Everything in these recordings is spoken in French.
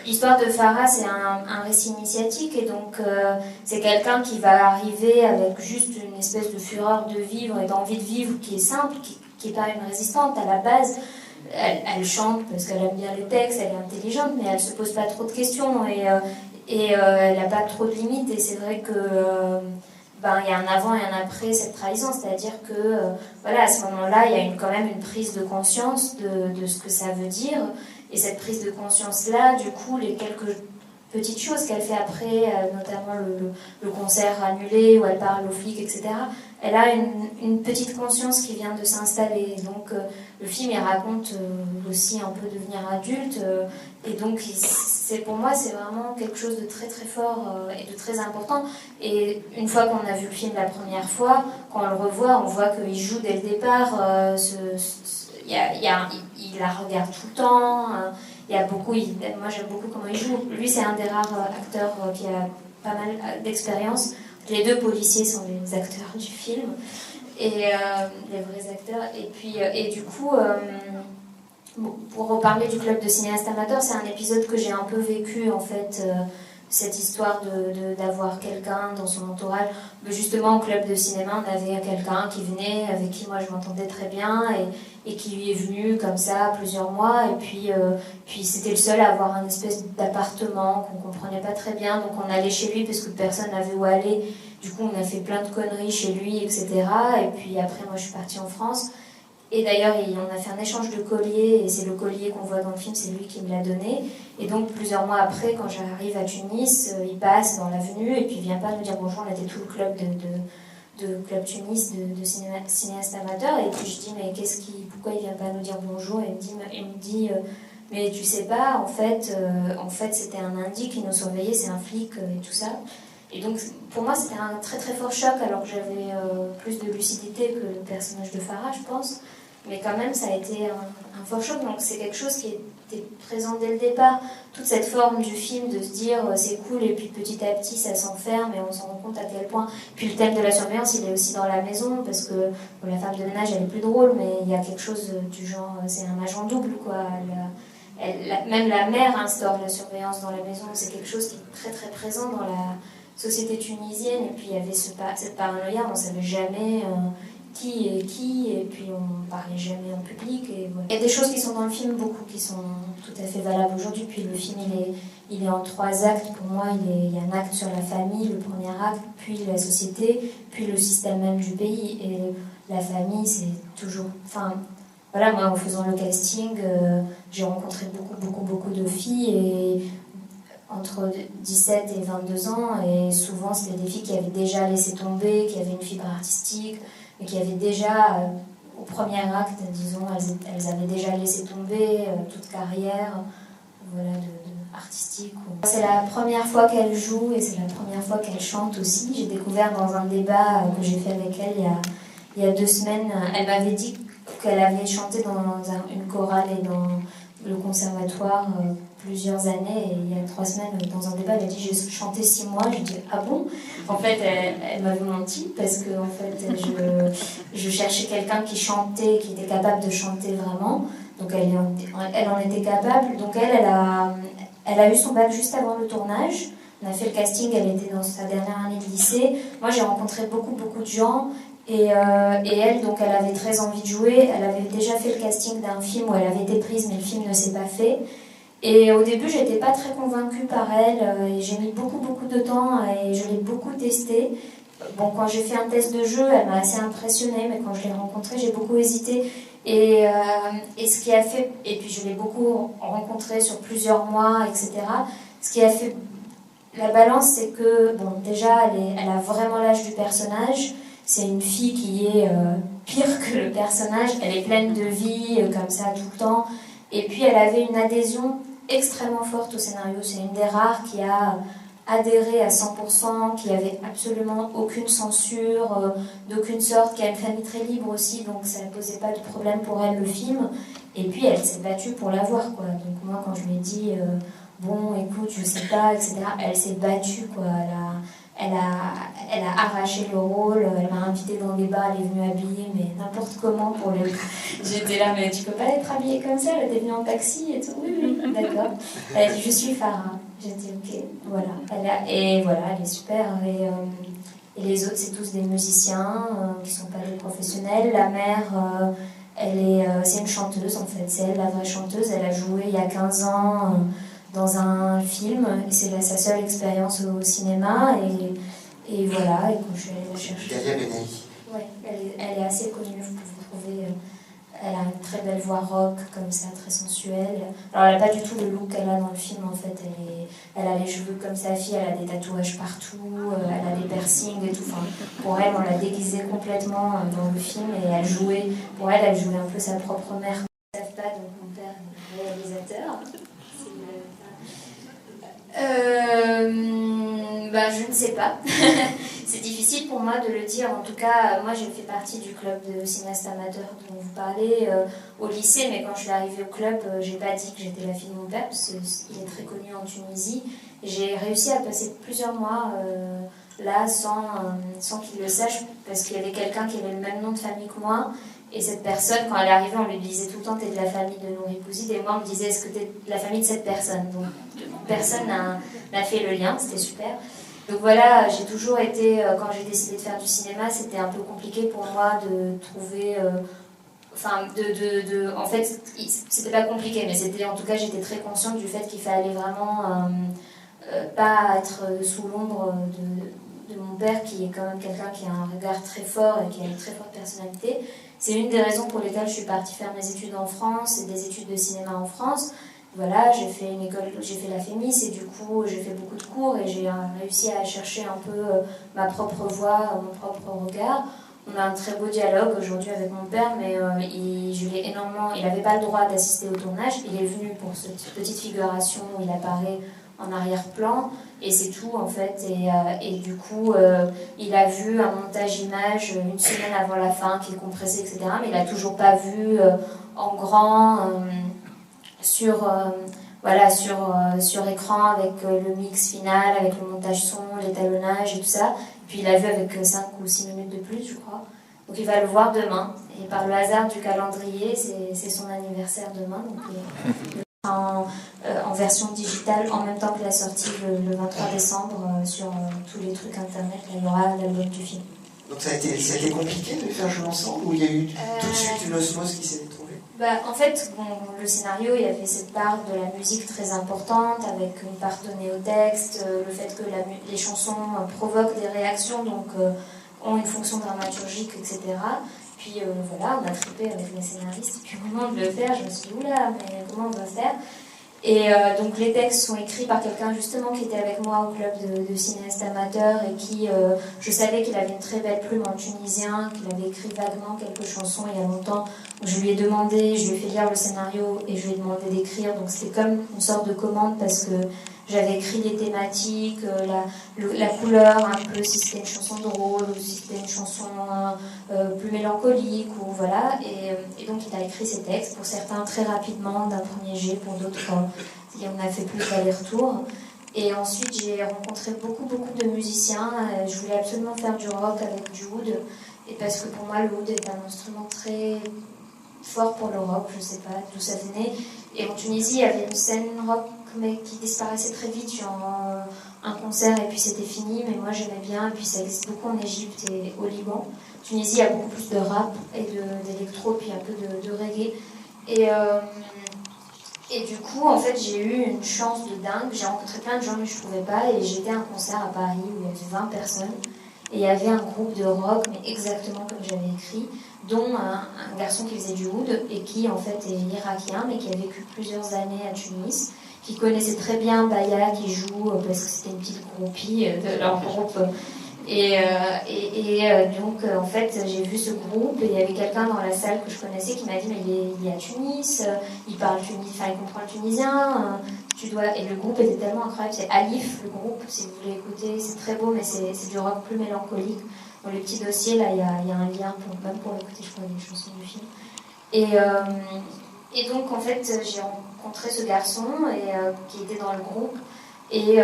l'histoire de Farah, c'est un récit initiatique, et donc c'est quelqu'un qui va arriver avec juste une espèce de fureur de vivre et d'envie de vivre qui est simple, qui n'est pas une résistante à la base. Elle chante parce qu'elle aime bien les textes, elle est intelligente, mais elle ne se pose pas trop de questions, et elle n'a pas trop de limites, et c'est vrai que il y a un avant et un après cette trahison, c'est-à-dire que voilà, à ce moment-là, il y a quand même une prise de conscience de ce que ça veut dire, et cette prise de conscience-là, du coup, les quelques petites choses qu'elle fait après, notamment le concert annulé où elle parle aux flics, etc., elle a une petite conscience qui vient de s'installer. Donc le film, il raconte aussi un peu devenir adulte, et donc pour moi, c'est vraiment quelque chose de très très fort et de très important. Et une fois qu'on a vu le film la première fois, quand on le revoit, on voit qu'il joue dès le départ, il la regarde tout le temps, il y a beaucoup, moi j'aime beaucoup comment il joue. Lui, c'est un des rares acteurs qui a pas mal d'expérience. Les deux policiers sont les acteurs du film, et les vrais acteurs. Et du coup, pour reparler du club de cinéastes amateurs, c'est un épisode que j'ai un peu vécu, en fait, cette histoire d'avoir quelqu'un dans son entourage. Justement, au club de cinéma, on avait quelqu'un qui venait, avec qui moi je m'entendais très bien, et qui lui est venu comme ça plusieurs mois, et puis c'était le seul à avoir un espèce d'appartement qu'on comprenait pas très bien, donc on allait chez lui parce que personne n'avait où aller. Du coup, on a fait plein de conneries chez lui, etc. Et puis après, moi je suis partie en France. Et d'ailleurs, on a fait un échange de colliers, et c'est le collier qu'on voit dans le film, c'est lui qui me l'a donné. Et donc, plusieurs mois après, quand j'arrive à Tunis, il passe dans l'avenue, et puis il vient pas nous dire bonjour, on était tout le club de Club Tunis, de cinéastes amateurs. Et puis je dis, mais pourquoi il vient pas nous dire bonjour? Et il me dit mais tu sais pas, en fait c'était un Indien qui nous surveillait, c'est un flic, et tout ça. Et donc, pour moi, c'était un très très fort choc, alors que j'avais plus de lucidité que le personnage de Farah, je pense. Mais quand même, ça a été un fort choc. Donc, c'est quelque chose qui était présent dès le départ. Toute cette forme du film de se dire c'est cool, et puis petit à petit, ça s'enferme, et on s'en rend compte à quel point. Puis le thème de la surveillance, il est aussi dans la maison, parce que la femme de ménage, elle est plus drôle, mais il y a quelque chose du genre, c'est un agent double, quoi. Même la mère instaure la surveillance dans la maison. C'est quelque chose qui est très très présent dans la société tunisienne, et puis il y avait cette paranoïa, on ne savait jamais qui est qui, et puis on ne parlait jamais en public. Et voilà. Il y a des choses qui sont dans le film, beaucoup qui sont tout à fait valables aujourd'hui. Puis le film, il est en 3 actes. Pour moi, il y a un acte sur la famille, le premier acte, puis la société, puis le système même du pays. Et la famille, c'est toujours... Enfin, voilà, moi, en faisant le casting, j'ai rencontré beaucoup de filles, et entre 17 et 22 ans, et souvent c'était des filles qui avaient déjà laissé tomber, qui avaient une fibre artistique, mais qui avaient déjà, au premier acte, disons, elles avaient déjà laissé tomber toute carrière, voilà, artistique. C'est la première fois qu'elle joue, et c'est la première fois qu'elle chante aussi. J'ai découvert dans un débat que j'ai fait avec elle il y a 2 semaines, elle m'avait dit qu'elle avait chanté dans une chorale et dans le conservatoire plusieurs années, et il y a 3 semaines, dans un débat, elle a dit j'ai chanté 6 mois. J'ai dit ah bon? En fait, elle m'avait menti, parce que en fait, je cherchais quelqu'un qui chantait, qui était capable de chanter vraiment. Donc elle en était capable. Donc elle a eu son bac juste avant le tournage. On a fait le casting, elle était dans sa dernière année de lycée. Moi, j'ai rencontré beaucoup de gens. Et elle, donc, elle avait très envie de jouer. Elle avait déjà fait le casting d'un film où elle avait été prise, mais le film ne s'est pas fait. Et au début, j'étais pas très convaincue par elle. Et j'ai mis beaucoup de temps, et je l'ai beaucoup testée. Bon, quand j'ai fait un test de jeu, elle m'a assez impressionnée, mais quand je l'ai rencontrée, j'ai beaucoup hésité. Et ce qui a fait... Et puis, je l'ai beaucoup rencontrée sur plusieurs mois, etc. Ce qui a fait la balance, c'est que, bon, déjà, elle a vraiment l'âge du personnage. C'est une fille qui est pire que le personnage. Elle est pleine de vie, comme ça, tout le temps. Et puis, elle avait une adhésion extrêmement forte au scénario. C'est une des rares qui a adhéré à 100%, qui avait absolument aucune censure, d'aucune sorte, qui a une famille très libre aussi, donc ça ne posait pas de problème pour elle, le film. Et puis, elle s'est battue pour l'avoir, quoi. Donc moi, quand je lui ai dit, bon, écoute, je sais pas, etc., elle s'est battue, quoi. Elle a arraché le rôle, elle m'a invitée dans des bars, elle est venue habillée, mais n'importe comment pour le... J'étais là, mais tu peux pas être habillée comme ça, elle était venue en taxi et tout. Oui. D'accord. Elle a dit, je suis Farah. J'ai dit, ok, voilà. Et voilà, elle est super. Et les autres, c'est tous des musiciens qui ne sont pas des professionnels. La mère, c'est une chanteuse en fait. C'est elle la vraie chanteuse. Elle a joué il y a 15 ans dans un film. Et c'est sa seule expérience au cinéma. Et voilà, et quand je suis allée la chercher. Dalia Benali. Oui, elle est assez connue, vous pouvez trouver. Elle a une très belle voix rock, comme ça, très sensuelle. Alors, elle n'a pas du tout le look qu'elle a dans le film, en fait. Elle a les cheveux comme sa fille, elle a des tatouages partout, elle a des piercings et tout. Enfin, pour elle, on l'a déguisée complètement dans le film et elle jouait un peu sa propre mère. Ils ne savent pas, donc mon père est réalisateur. Je ne sais pas. C'est difficile pour moi de le dire. En tout cas, moi, j'ai fait partie du club de cinéastes amateurs dont vous parlez au lycée, mais quand je suis arrivée au club, j'ai pas dit que j'étais la fille de mon père, parce qu'il est très connu en Tunisie. J'ai réussi à passer plusieurs mois là sans qu'il le sache, parce qu'il y avait quelqu'un qui avait le même nom de famille que moi. Et cette personne, quand elle est arrivée, on lui disait tout le temps « t'es de la famille de Nouri Bouzid » et moi on me disait « est-ce que t'es de la famille de cette personne ?» Donc personne n'a fait le lien, c'était super. Donc voilà, j'ai toujours été, quand j'ai décidé de faire du cinéma, c'était un peu compliqué pour moi de trouver... en fait, c'était pas compliqué, mais c'était, en tout cas, j'étais très consciente du fait qu'il fallait vraiment pas être sous l'ombre de mon père, qui est quand même quelqu'un qui a un regard très fort et qui a une très forte personnalité. C'est une des raisons pour lesquelles je suis partie faire mes études en France et des études de cinéma en France. Voilà, j'ai fait une école, j'ai fait la FEMIS et du coup j'ai fait beaucoup de cours et j'ai réussi à chercher un peu ma propre voix, mon propre regard. On a un très beau dialogue aujourd'hui avec mon père, mais il n'avait pas le droit d'assister au tournage. Il est venu pour cette petite figuration où il apparaît en arrière-plan et c'est tout en fait. Et du coup, il a vu un montage image une semaine avant la fin qui est compressé, etc. Mais il n'a toujours pas vu en grand sur écran avec le mix final, avec le montage son, l'étalonnage et tout ça. Puis il l'a vu avec 5 ou 6 minutes de plus, je crois. Donc il va le voir demain. Et par le hasard du calendrier, c'est son anniversaire demain. Donc il en version digitale en même temps que la sortie le 23 décembre sur tous les trucs internet. Là, il y aura l'album du film. Donc ça a été compliqué de les faire jouer ensemble ou il y a eu tout de suite une osmose qui s'est trouvée? En fait, le scénario, il y avait cette part de la musique très importante, avec une part donnée au texte, le fait que les chansons provoquent des réactions, donc ont une fonction dramaturgique, etc. Puis voilà, on a trippé avec les scénaristes, et puis au moment de le faire, je me suis dit, oula, mais comment on va faire? Et donc les textes sont écrits par quelqu'un justement qui était avec moi au club de cinéastes amateurs et qui, je savais qu'il avait une très belle plume en tunisien, qu'il avait écrit vaguement quelques chansons il y a longtemps. Donc je lui ai demandé, je lui ai fait lire le scénario et je lui ai demandé d'écrire. Donc c'était comme une sorte de commande parce que j'avais écrit les thématiques, la couleur un peu, si c'était une chanson drôle ou si c'était une chanson plus mélancolique ou voilà. Et donc il a écrit ces textes, pour certains très rapidement d'un premier jet, pour d'autres on a fait plus d'aller-retour. Et ensuite j'ai rencontré beaucoup de musiciens. Je voulais absolument faire du rock avec du oud, et parce que pour moi le oud est un instrument très fort pour le rock, je sais pas d'où ça venait. Et en Tunisie il y avait une scène rock mais qui disparaissait très vite, genre un concert et puis c'était fini, mais moi j'aimais bien, et puis ça existe beaucoup en Égypte et au Liban. En Tunisie il y a beaucoup plus de rap et d'électro, puis un peu de reggae. Et du coup, en fait, j'ai eu une chance de dingue. J'ai rencontré plein de gens que je ne trouvais pas, et j'étais à un concert à Paris où il y avait 20 personnes. Et il y avait un groupe de rock, mais exactement comme j'avais écrit, dont un garçon qui faisait du oud et qui, en fait, est irakien, mais qui a vécu plusieurs années à Tunis, qui connaissait très bien Baya, qui joue, parce que c'était une petite groupie de leur groupe. Donc, en fait, j'ai vu ce groupe et il y avait quelqu'un dans la salle que je connaissais qui m'a dit mais il est à Tunis, il parle tunisien, enfin il comprend le tunisien, tu dois... Et le groupe était tellement incroyable, c'est Alif, le groupe, si vous voulez écouter, c'est très beau, mais c'est du rock plus mélancolique. Dans les petits dossiers, là, il y a un lien, même pour écouter, je crois, les chansons du film. Et donc, en fait, j'ai rencontré ce garçon qui était dans le groupe. Et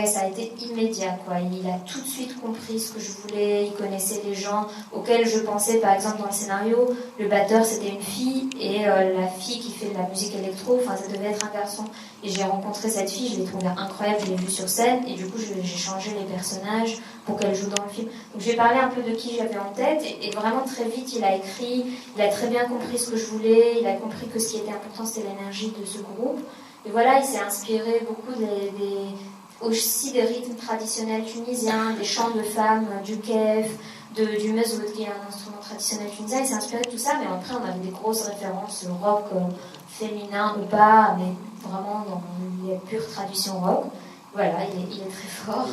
ça a été immédiat, quoi. Il a tout de suite compris ce que je voulais, il connaissait les gens auxquels je pensais, par exemple dans le scénario, le batteur c'était une fille, et la fille qui fait de la musique électro, enfin ça devait être un garçon. Et j'ai rencontré cette fille, je l'ai trouvée incroyable, je l'ai vue sur scène, et du coup j'ai changé les personnages pour qu'elle joue dans le film. Donc j'ai parlé un peu de qui j'avais en tête, et vraiment très vite il a écrit, il a très bien compris ce que je voulais, il a compris que ce qui était important c'était l'énergie de ce groupe. Et voilà, il s'est inspiré beaucoup aussi des rythmes traditionnels tunisiens, des chants de femmes, du kef, du mezoud, qui est un instrument traditionnel tunisien. Il s'est inspiré de tout ça, mais après on avait des grosses références rock féminin ou pas, mais vraiment dans les pures traditions rock. Voilà, il est très fort.